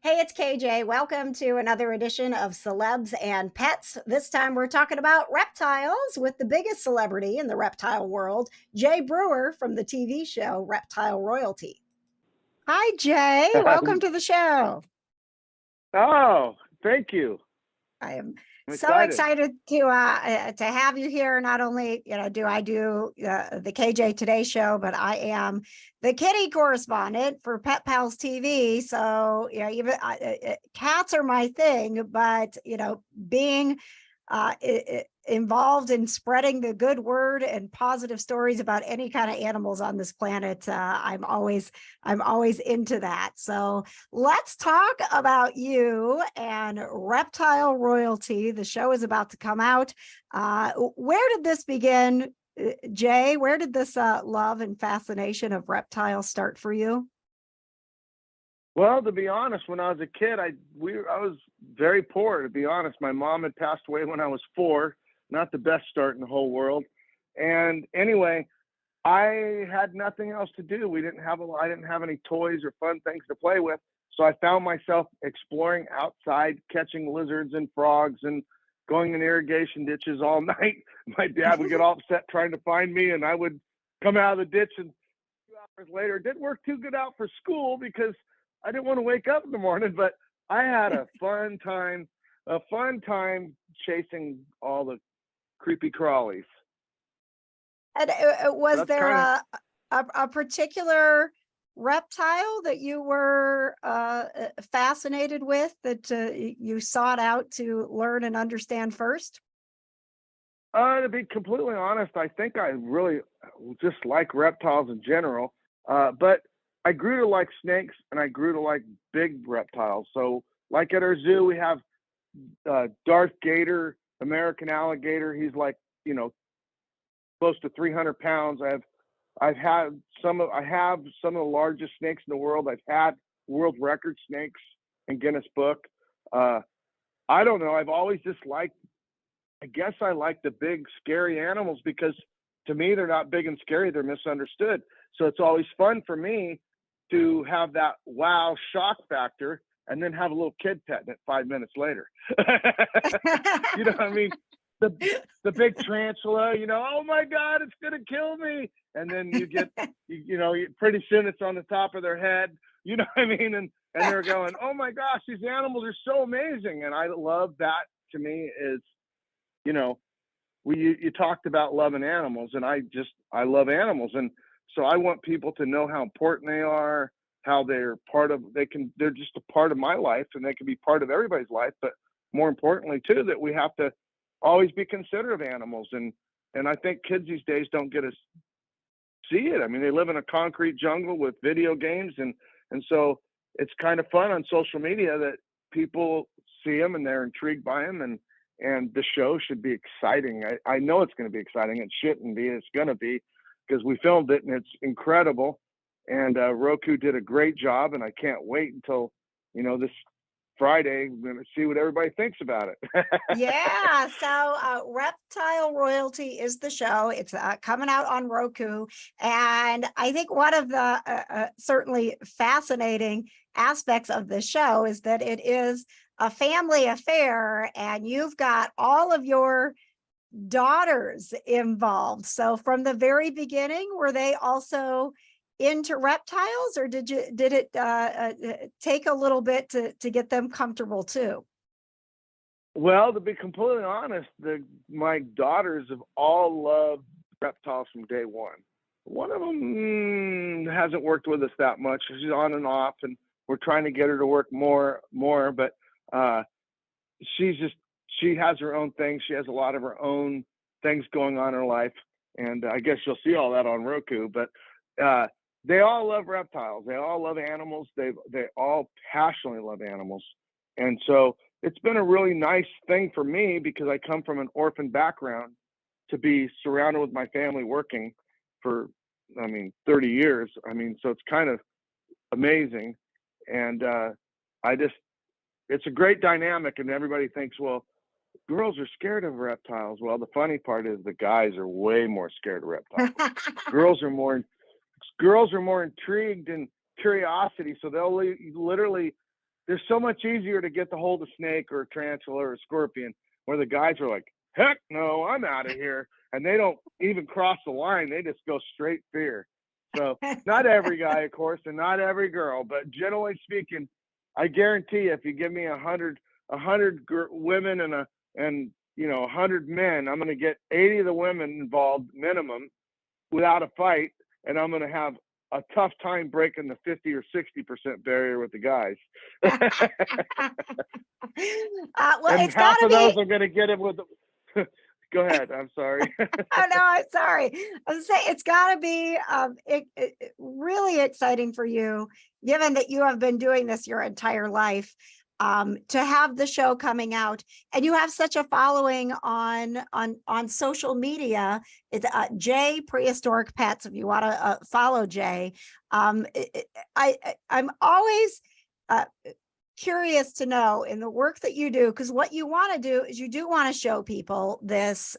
Hey, it's KJ. Welcome to another edition of Celebs and Pets. This time we're talking about reptiles with the biggest celebrity in the reptile world, Jay Brewer from the TV show Reptile Royalty. Hi, Jay. Welcome to the show. Oh, thank you. I am I'm so excited. excited to have you here. Not only do I do the KJ Today show, but I am the kitty correspondent for Pet Pals TV. So even cats are my thing, but being involved in spreading the good word and positive stories about any kind of animals on this planet, I'm always into that. So let's talk about you and Reptile Royalty. The show is about to come out. Where did this begin, Jay? Where did this love and fascination of reptiles start for you? Well, to be honest, when I was a kid, I was very poor. To be honest, my mom had passed away when I was 4. Not the best start in the whole world. And anyway, I had nothing else to do. I didn't have any toys or fun things to play with. So I found myself exploring outside, catching lizards and frogs and going in irrigation ditches all night. My dad would get all upset trying to find me, and I would come out of the ditch, and 2 hours later, it didn't work too good out for school because I didn't want to wake up in the morning, but I had a fun time chasing all the creepy crawlies. And So was that's there kind of a particular reptile that you were fascinated with that you sought out to learn and understand first? To be completely honest, I think I really just like reptiles in general. But I grew to like snakes and I grew to like big reptiles. So, like at our zoo, we have Darth Gator, American alligator. He's like, you know, close to 300 pounds. I have some of the largest snakes in the world. I've had world record snakes in Guinness Book. Uh, I don't know. I've always just liked. I guess I like the big, scary animals because to me they're not big and scary. They're misunderstood. So it's always fun for me to have that wow shock factor and then have a little kid petting it 5 minutes later. You know what I mean? The the big tarantula, oh my God, it's gonna kill me. And then pretty soon it's on the top of their head, you know what I mean? And they're going, oh my gosh, these animals are so amazing. And I love that. To me is, you know, you talked about loving animals, and I love animals, and so I want people to know how important they are, how they're just a part of my life, and they can be part of everybody's life. But more importantly, too, that we have to always be considerate of animals, and I think kids these days don't get to see it. I mean, they live in a concrete jungle with video games, and so it's kind of fun on social media that people see them and they're intrigued by them, and the show should be exciting. I know it's going to be exciting. It shouldn't be. It's going to be because we filmed it and it's incredible. And Roku did a great job, and I can't wait until this Friday. We're going to see what everybody thinks about it. Yeah, so Reptile Royalty is the show. It's coming out on Roku. And I think one of the certainly fascinating aspects of the show is that it is a family affair, and you've got all of your daughters involved. So from the very beginning, were they also into reptiles, or did it take a little bit to get them comfortable too? Well, to be completely honest, my daughters have all loved reptiles from day one. One of them hasn't worked with us that much. She's on and off, and we're trying to get her to work more. But uh, she has her own thing. She has a lot of her own things going on in her life, and I guess you'll see all that on Roku. But uh, they all love reptiles. They all love animals. They all passionately love animals, and so it's been a really nice thing for me because I come from an orphan background to be surrounded with my family working for, 30 years. So it's kind of amazing, and I just it's a great dynamic, and everybody thinks, well, girls are scared of reptiles. Well, the funny part is the guys are way more scared of reptiles. Girls are more girls are more intrigued and curiosity, so they'll literally there's so much easier to get to hold a snake or a tarantula or a scorpion, where the guys are like, heck no, I'm out of here. And they don't even cross the line. They just go straight fear. So not every guy, of course, and not every girl, but generally speaking, I guarantee you, if you give me a hundred women and 100 men, I'm going to get 80 of the women involved minimum without a fight, and I'm going to have a tough time breaking the 50 or 60% barrier with the guys. Well, And it's half got to of those be. are going to get it with the go ahead, I'm sorry. Oh no, I'm sorry. I was saying it's got to be really exciting for you, given that you have been doing this your entire life, to have the show coming out, and you have such a following on social media. It's Jay Prehistoric Pets. If you want to follow Jay, I'm always curious to know in the work that you do, because what you want to do is you do want to show people this,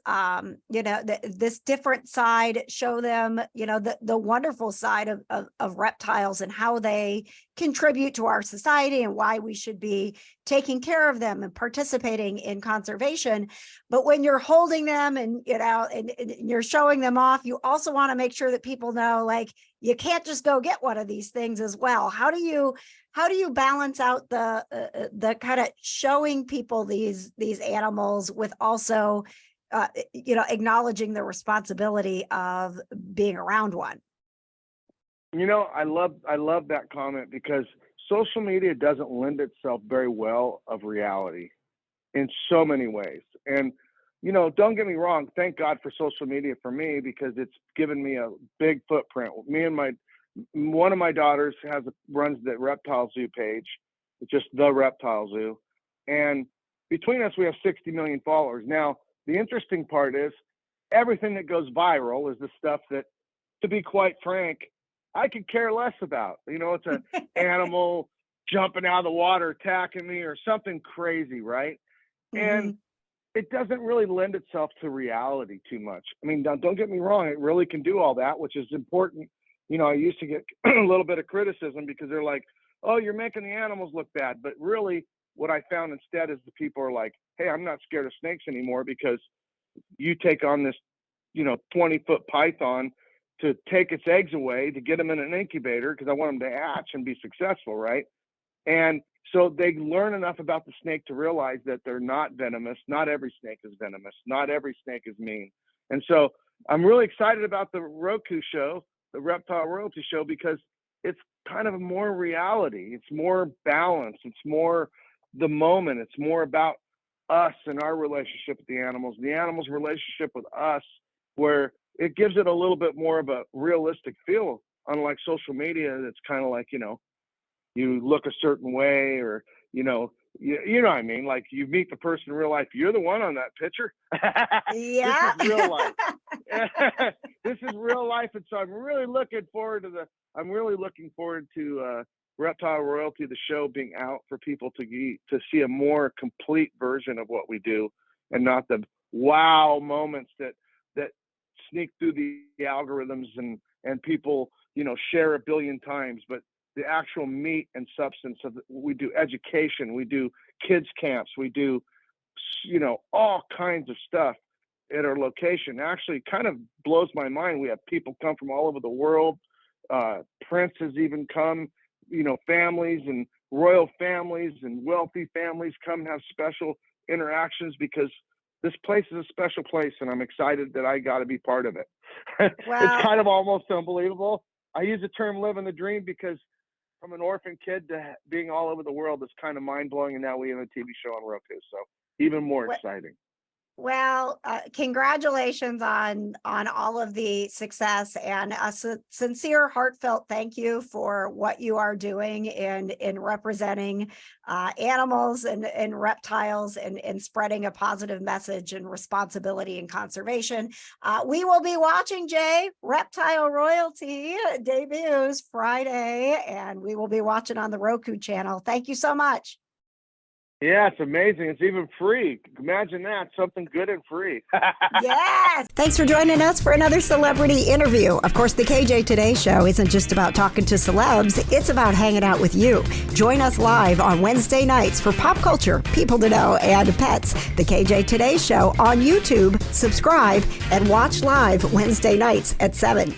this different side, show them, the wonderful side of reptiles and how they contribute to our society and why we should be taking care of them and participating in conservation. But when you're holding them and, and you're showing them off, you also want to make sure that people know, like, you can't just go get one of these things as well. How do you balance out the kind of showing people these animals with also acknowledging the responsibility of being around one? I love that comment, because social media doesn't lend itself very well of reality in so many ways. And don't get me wrong, thank God for social media for me, because it's given me a big footprint. Me and one of my daughters runs the Reptile Zoo page. It's just the Reptile Zoo. And between us, we have 60 million followers. Now, the interesting part is everything that goes viral is the stuff that, to be quite frank, I could care less about. It's an animal jumping out of the water, attacking me, or something crazy, right? And it doesn't really lend itself to reality too much. I mean, don't get me wrong, it really can do all that, which is important. I used to get a little bit of criticism because they're like, oh, you're making the animals look bad. But really, what I found instead is the people are like, hey, I'm not scared of snakes anymore, because you take on this, 20-foot python to take its eggs away, to get them in an incubator, because I want them to hatch and be successful, right? And so they learn enough about the snake to realize that they're not venomous. Not every snake is venomous. Not every snake is mean. And so I'm really excited about the Roku show, the Reptile Royalty Show, because it's kind of more reality. It's more balance. It's more the moment. It's more about us and our relationship with the animals' relationship with us, where it gives it a little bit more of a realistic feel, unlike social media. That's kind of like, you look a certain way, or you know what I mean, like you meet the person in real life, you're the one on that picture. This Yeah. is real life. This is real life. And so I'm really looking forward to Reptile Royalty, the show, being out for people to see a more complete version of what we do, and not the wow moments that sneak through the algorithms and people share a billion times, but the actual meat and substance of we do education, we do kids camps, we do all kinds of stuff at our location. Actually, kind of blows my mind. We have people come from all over the world. Princes even come, families and royal families and wealthy families come and have special interactions, because this place is a special place, and I'm excited that I got to be part of it. It's Well, kind of almost unbelievable. I use the term living the dream, because from an orphan kid to being all over the world is kind of mind blowing. And now we have a TV show on Roku. So even more exciting. Well, congratulations on all of the success, and a sincere, heartfelt thank you for what you are doing in representing animals and reptiles, and spreading a positive message and responsibility and conservation. We will be watching, Jay. Reptile Royalty debuts Friday, and we will be watching on the Roku channel. Thank you so much. Yeah, it's amazing. It's even free. Imagine that, something good and free. Yes. Thanks for joining us for another celebrity interview. Of course, the KJ Today Show isn't just about talking to celebs. It's about hanging out with you. Join us live on Wednesday nights for pop culture, people to know, and pets. The KJ Today Show on YouTube. Subscribe and watch live Wednesday nights at 7.